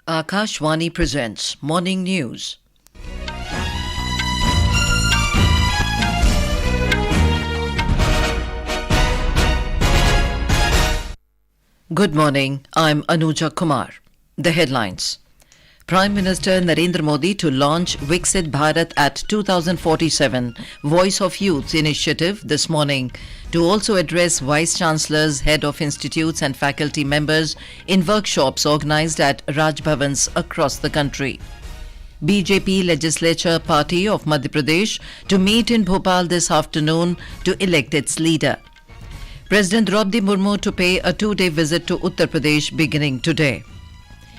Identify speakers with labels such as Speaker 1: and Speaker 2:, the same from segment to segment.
Speaker 1: Akashvani presents Morning News. Good morning, I'm Anuja Kumar. The headlines. Prime Minister Narendra Modi to launch Viksit Bharat at 2047 Voice of Youth initiative this morning to also address Vice-Chancellors, Head of Institutes and faculty members in workshops organised at Raj Bhawans across the country. BJP Legislature Party of Madhya Pradesh to meet in Bhopal this afternoon to elect its leader. President Droupadi Murmu to pay a 2-day visit to Uttar Pradesh beginning today.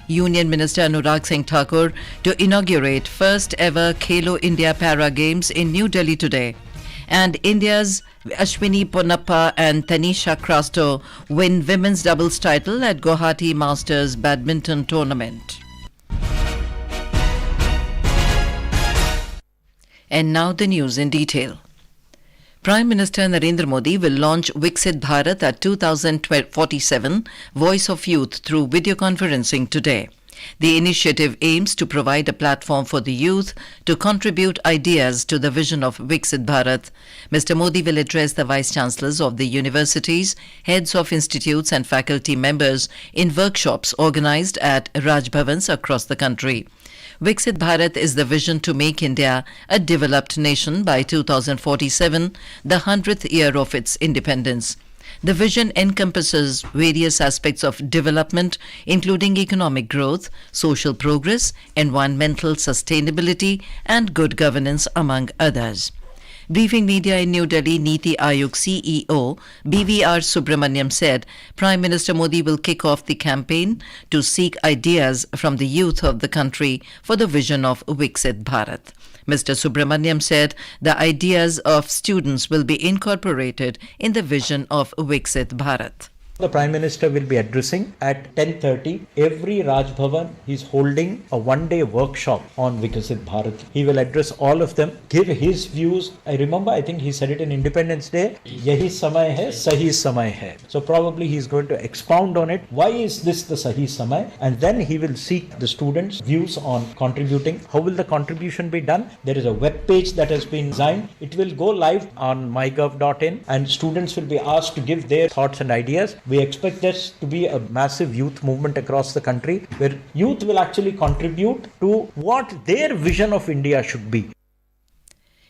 Speaker 1: Union Minister Anurag Singh Thakur to inaugurate first ever Khelo India Para Games in New Delhi today. And India's Ashwini Ponnappa and Tanisha Crasto win women's doubles title at Guwahati Masters badminton tournament. And now the news in detail. Prime Minister Narendra Modi will launch Viksit Bharat at 2047 Voice of Youth through video conferencing today. The initiative aims to provide a platform for the youth to contribute ideas to the vision of Viksit Bharat. Mr. Modi will address the Vice-Chancellors of the universities, heads of institutes and faculty members in workshops organised at Raj Bhawans across the country. Viksit Bharat is the vision to make India a developed nation by 2047, the 100th year of its independence. The vision encompasses various aspects of development, including economic growth, social progress, environmental sustainability, and good governance, among others. Briefing media in New Delhi, Niti Aayog CEO BVR Subramaniam said Prime Minister Modi will kick off the campaign to seek ideas from the youth of the country for the vision of Viksit Bharat. Mr. Subramaniam said the ideas of students will be incorporated in the vision of Viksit Bharat.
Speaker 2: The Prime Minister will be addressing at 10:30. Every Raj Bhavan is holding a one-day workshop on Viksit Bharat. He will address all of them, give his views. I think he said it in Independence Day. Yahi samay hai, sahi samay hai. So probably he's going to expound on it. Why is this the sahi samay? And then he will seek the students' views on contributing. How will the contribution be done? There is a web page that has been designed. It will go live on mygov.in and students will be asked to give their thoughts and ideas. We expect this to be a massive youth movement across the country where youth will actually contribute to what their vision of India should be.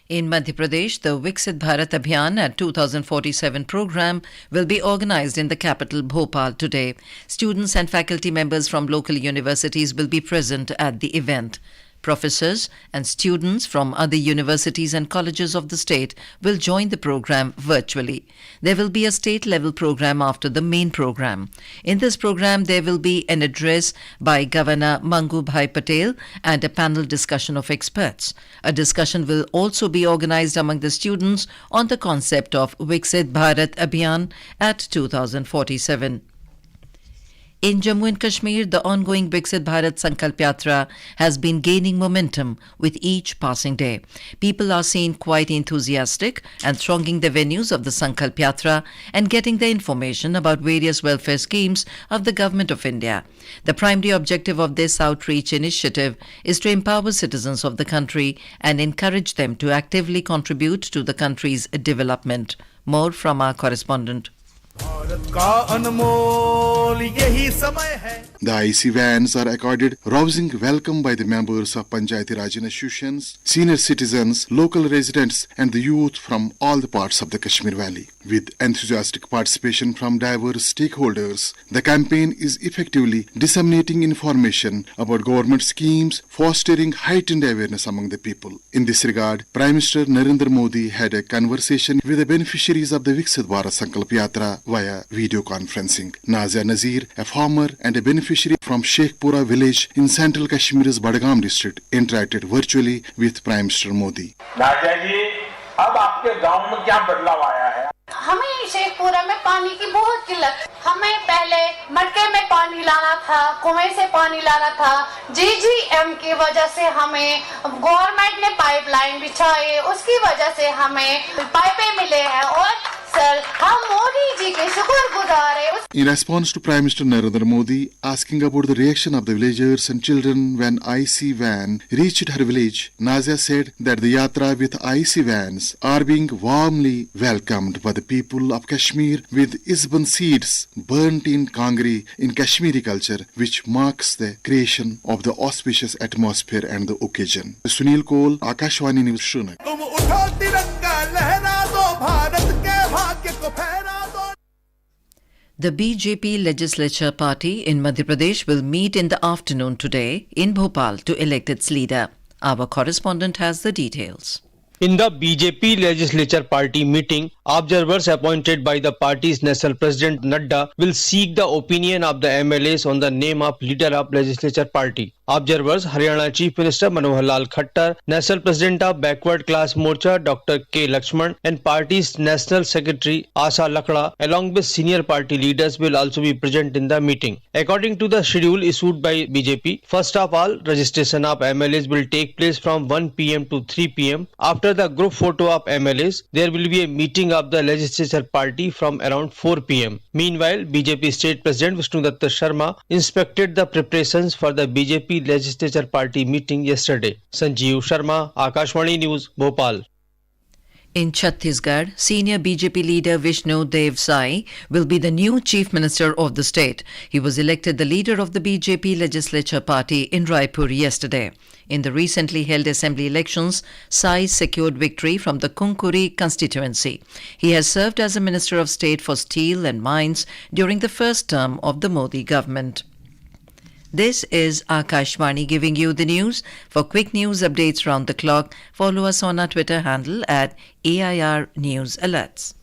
Speaker 1: In Madhya Pradesh, the Viksit Bharat Abhiyan at 2047 program will be organised in the capital Bhopal today. Students and faculty members from local universities will be present at the event. Professors and students from other universities and colleges of the state will join the program virtually. There will be a state-level program after the main program. In this program, there will be an address by Governor Mangu Bhai Patel and a panel discussion of experts. A discussion will also be organised among the students on the concept of Viksit Bharat Abhiyan at 2047. In Jammu and Kashmir, the ongoing Viksit Bharat Sankalp Yatra has been gaining momentum with each passing day. People are seen quite enthusiastic and thronging the venues of the Sankalp Yatra and getting the information about various welfare schemes of the Government of India. The primary objective of this outreach initiative is to empower citizens of the country and encourage them to actively contribute to the country's development. More from our correspondent.
Speaker 3: The IC vans are accorded rousing welcome by the members of Panchayati Raj institutions, senior citizens, local residents and the youth from all the parts of the Kashmir Valley. With enthusiastic participation from diverse stakeholders, the campaign is effectively disseminating information about government schemes, fostering heightened awareness among the people. In this regard, Prime Minister Narendra Modi had a conversation with the beneficiaries of the Viksit Bharat Sankalp Yatra via video conferencing. Nazia Nazir, a farmer and a beneficiary from Sheikhpura village in central Kashmir's Badgam district, interacted virtually with Prime Minister Modi.
Speaker 4: Nazia ji, अब आपके गांव में क्या बदलाव आया है?
Speaker 5: हमें शेखपुरा में पानी की बहुत किल्लत। हमें पहले मटके में पानी लाना था, कुएं से पानी लाना था। जीजीएम की वजह से हमें गवर्नमेंट ने पाइपलाइन बिछाई, उसकी वजह से हमें पाइपें मिले हैं और सर हम मोदी जी के शुक्रगुजार हैं।
Speaker 3: In response to Prime Minister Narendra Modi asking about the reaction of the villagers and children when IC van reached her village, Nazia said that the yatra with IC vans are being warmly welcomed by the people of Kashmir with isban seeds burnt in Kangri in Kashmiri culture, which marks the creation of the auspicious atmosphere and the occasion. Sunil Kohl, Akashwani News, Srinagar.
Speaker 1: The BJP Legislature Party in Madhya Pradesh will meet in the afternoon today in Bhopal to elect its leader. Our correspondent has the details.
Speaker 6: In the BJP Legislature Party meeting, observers appointed by the party's National President Nadda will seek the opinion of the MLAs on the name of leader of Legislature Party. Observers Haryana Chief Minister Manohar Lal Khattar, National President of Backward Class Morcha Dr. K. Lakshman and party's National Secretary Asa Lakda along with senior party leaders will also be present in the meeting. According to the schedule issued by BJP, first of all, registration of MLAs will take place from 1 p.m. to 3 p.m. After the group photo of MLAs, there will be a meeting of the Legislature Party from around 4 p.m. Meanwhile, BJP State President Vishnu Dev Sai inspected the preparations for the BJP Legislature Party meeting yesterday. Sanjeev Sharma, Akashwani News, Bhopal.
Speaker 1: In Chhattisgarh, senior BJP leader Vishnu Dev Sai will be the new Chief Minister of the state. He was elected the leader of the BJP Legislature Party in Raipur yesterday. In the recently held assembly elections, Sai secured victory from the Kunkuri constituency. He has served as a Minister of State for Steel and Mines during the first term of the Modi government. This is Akashvani giving you the news. For quick news updates round the clock, follow us on our Twitter handle at AIR News Alerts.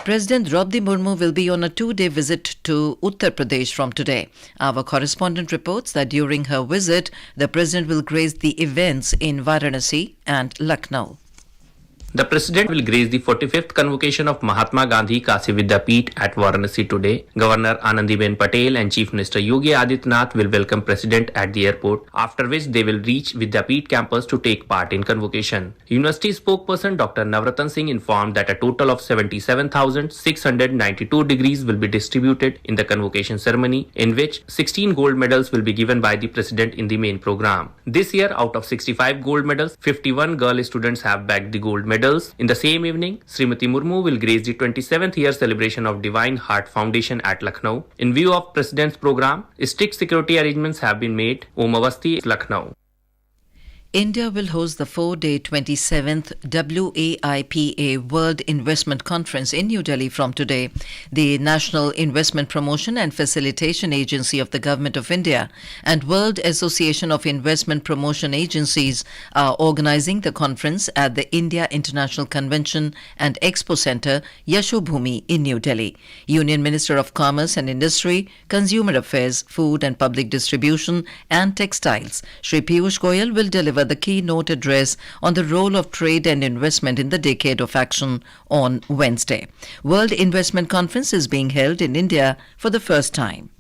Speaker 1: President Droupadi Murmu will be on a 2-day visit to Uttar Pradesh from today. Our correspondent reports that during her visit, the President will grace the events in Varanasi and Lucknow.
Speaker 7: The President will grace the 45th convocation of Mahatma Gandhi Kasi Vidyapeeth at Varanasi today. Governor Anandiben Patel and Chief Minister Yogi Adityanath will welcome President at the airport, after which they will reach Vidyapeeth campus to take part in convocation. University spokesperson Dr. Navratan Singh informed that a total of 77,692 degrees will be distributed in the convocation ceremony, in which 16 gold medals will be given by the President in the main program. This year, out of 65 gold medals, 51 girl students have bagged the gold medal. In the same evening, Srimati Murmu will grace the 27th year celebration of Divine Heart Foundation at Lucknow. In view of President's program, strict security arrangements have been made. Om Avasti, Lucknow.
Speaker 1: India will host the 4-day 27th WAIPA World Investment Conference in New Delhi from today. The National Investment Promotion and Facilitation Agency of the Government of India and World Association of Investment Promotion Agencies are organizing the conference at the India International Convention and Expo Centre, Yashobhumi in New Delhi. Union Minister of Commerce and Industry, Consumer Affairs, Food and Public Distribution and Textiles, Shri Piyush Goyal will deliver the keynote address on the role of trade and investment in the Decade of Action on Wednesday. World Investment Conference is being held in India for the first time.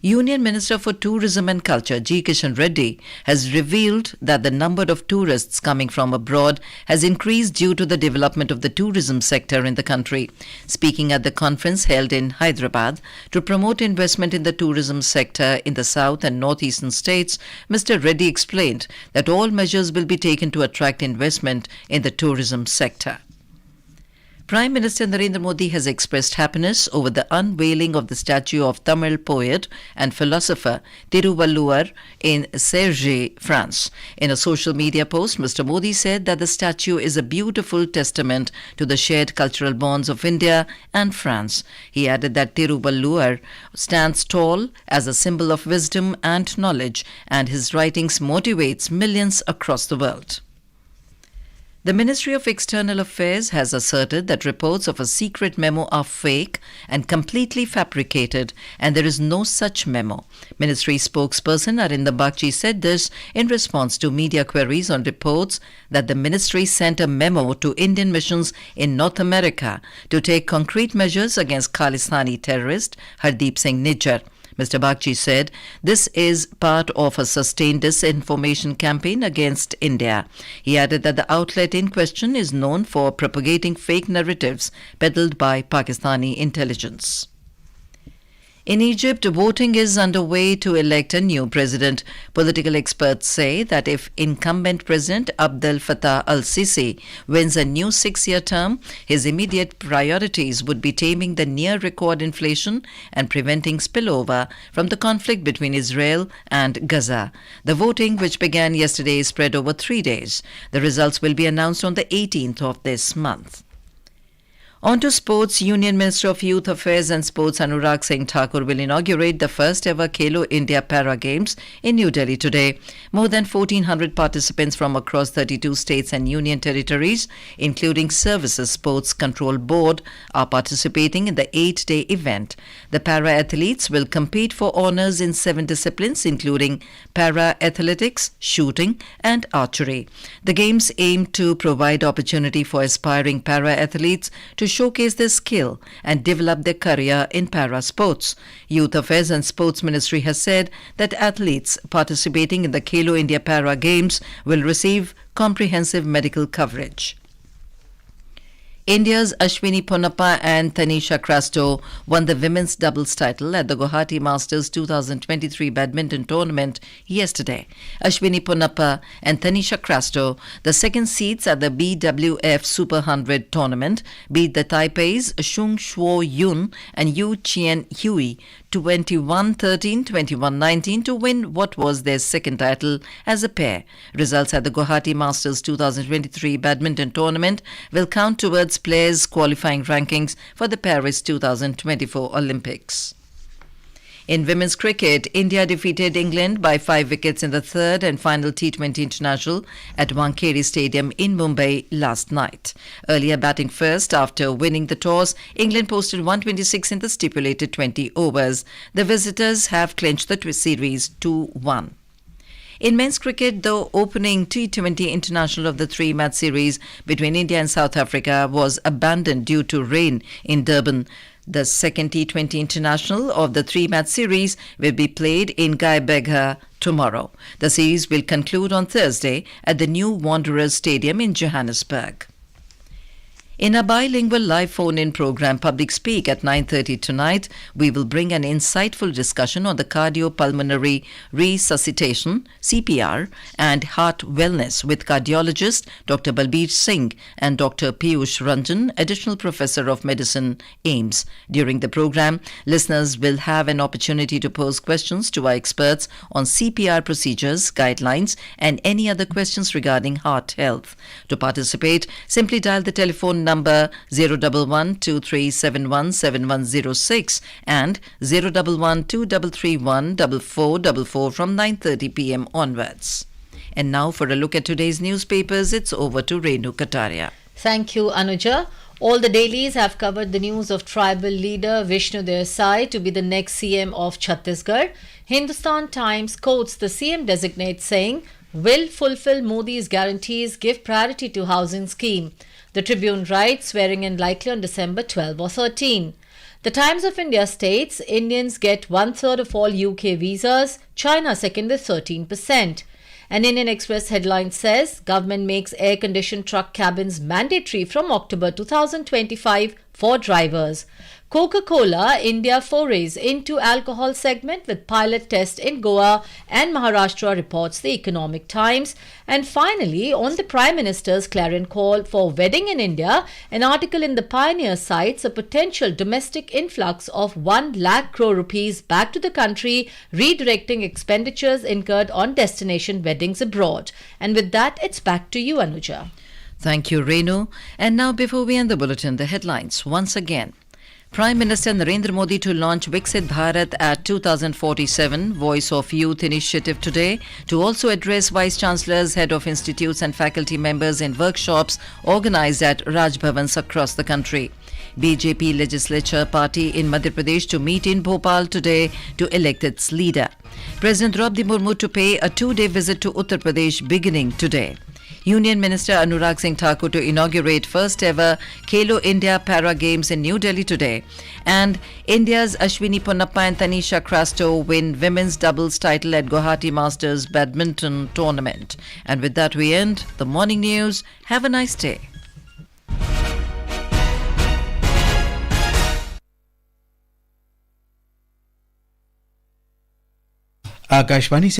Speaker 1: Union Minister for Tourism and Culture, G. Kishan Reddy, has revealed that the number of tourists coming from abroad has increased due to the development of the tourism sector in the country. Speaking at the conference held in Hyderabad to promote investment in the tourism sector in the south and northeastern states, Mr. Reddy explained that all measures will be taken to attract investment in the tourism sector. Prime Minister Narendra Modi has expressed happiness over the unveiling of the statue of Tamil poet and philosopher Tiruvalluvar in Sergi, France. In a social media post, Mr. Modi said that the statue is a beautiful testament to the shared cultural bonds of India and France. He added that Tiruvalluvar stands tall as a symbol of wisdom and knowledge, and his writings motivates millions across the world. The Ministry of External Affairs has asserted that reports of a secret memo are fake and completely fabricated, and there is no such memo. Ministry spokesperson Arinda Bagchi said this in response to media queries on reports that the ministry sent a memo to Indian missions in North America to take concrete measures against Khalistani terrorist Hardeep Singh Nijjar. Mr. Bagchi said this is part of a sustained disinformation campaign against India. He added that the outlet in question is known for propagating fake narratives peddled by Pakistani intelligence. In Egypt, voting is underway to elect a new president. Political experts say that if incumbent President Abdel Fattah al-Sisi wins a new 6-year term, his immediate priorities would be taming the near-record inflation and preventing spillover from the conflict between Israel and Gaza. The voting, which began yesterday, is spread over 3 days. The results will be announced on the 18th of this month. On to sports. Union Minister of Youth Affairs and Sports Anurag Singh Thakur will inaugurate the first ever Khelo India Para Games in New Delhi today. More than 1,400 participants from across 32 states and union territories, including Services Sports Control Board, are participating in the 8-day event. The para-athletes will compete for honours in 7 disciplines, including para-athletics, shooting and archery. The games aim to provide opportunity for aspiring para-athletes to showcase their skill and develop their career in para sports. Youth Affairs and Sports Ministry has said that athletes participating in the Khelo India Para Games will receive comprehensive medical coverage. India's Ashwini Ponnappa and Tanisha Crasto won the women's doubles title at the Guwahati Masters 2023 badminton tournament yesterday. Ashwini Ponnappa and Tanisha Crasto, the second seeds at the BWF Super 100 tournament, beat the Taipei's Shung Shuo Yun and Yu Chien Hui 21-13, 21-19 to win what was their second title as a pair. Results at the Guwahati Masters 2023 badminton tournament will count towards players' qualifying rankings for the Paris 2024 Olympics. In women's cricket, India defeated England by 5 wickets in the third and final T20 international at Wankhede Stadium in Mumbai last night. Earlier batting first after winning the toss, England posted 126 in the stipulated 20 overs. The visitors have clinched the series 2-1. In men's cricket, the opening T20 international of the 3-match series between India and South Africa was abandoned due to rain in Durban. The second T20 international of the 3-match series will be played in Guyabega tomorrow. The series will conclude on Thursday at the new Wanderers Stadium in Johannesburg. In a bilingual live phone-in program, Public Speak at 9:30 tonight, we will bring an insightful discussion on the cardiopulmonary resuscitation, CPR, and heart wellness with cardiologist Dr. Balbir Singh and Dr. Piyush Ranjan, additional professor of medicine, AIMS. During the program, listeners will have an opportunity to pose questions to our experts on CPR procedures, guidelines, and any other questions regarding heart health. To participate, simply dial the telephone number 011-2371-7106 and 011-2331-4444 from 9:30 p.m. onwards. And now for a look at today's newspapers, it's over to Renu Kataria.
Speaker 8: Thank you, Anuja. All the dailies have covered the news of tribal leader Vishnu Dev Sai to be the next CM of Chhattisgarh. Hindustan Times quotes the CM designate saying, will fulfill Modi's guarantees, give priority to housing scheme. The Tribune writes, swearing in likely on December 12 or 13. The Times of India states, Indians get 1/3 of all UK visas, China second with 13%. An Indian Express headline says, government makes air-conditioned truck cabins mandatory from October 2025 for drivers. Coca-Cola India forays into alcohol segment with pilot test in Goa and Maharashtra, reports the Economic Times. And finally, on the Prime Minister's clarion call for wedding in India, an article in the Pioneer cites a potential domestic influx of 1 lakh crore rupees back to the country, redirecting expenditures incurred on destination weddings abroad. And with that, it's back to you, Anuja.
Speaker 1: Thank you, Renu. And now, before we end the bulletin, the headlines once again. Prime Minister Narendra Modi to launch Viksit Bharat at 2047 Voice of Youth initiative today, to also address Vice-Chancellors, head of institutes and faculty members in workshops organised at Raj Bhawans across the country. BJP Legislature Party in Madhya Pradesh to meet in Bhopal today to elect its leader. President Droupadi Murmu to pay a 2-day visit to Uttar Pradesh beginning today. Union Minister Anurag Singh Thakur to inaugurate first ever Khelo India Para Games in New Delhi today. And India's Ashwini Ponnappa and Tanisha Crasto win women's doubles title at Guwahati Masters badminton tournament. And with that we end the morning news. Have a nice day.
Speaker 9: Akashvani से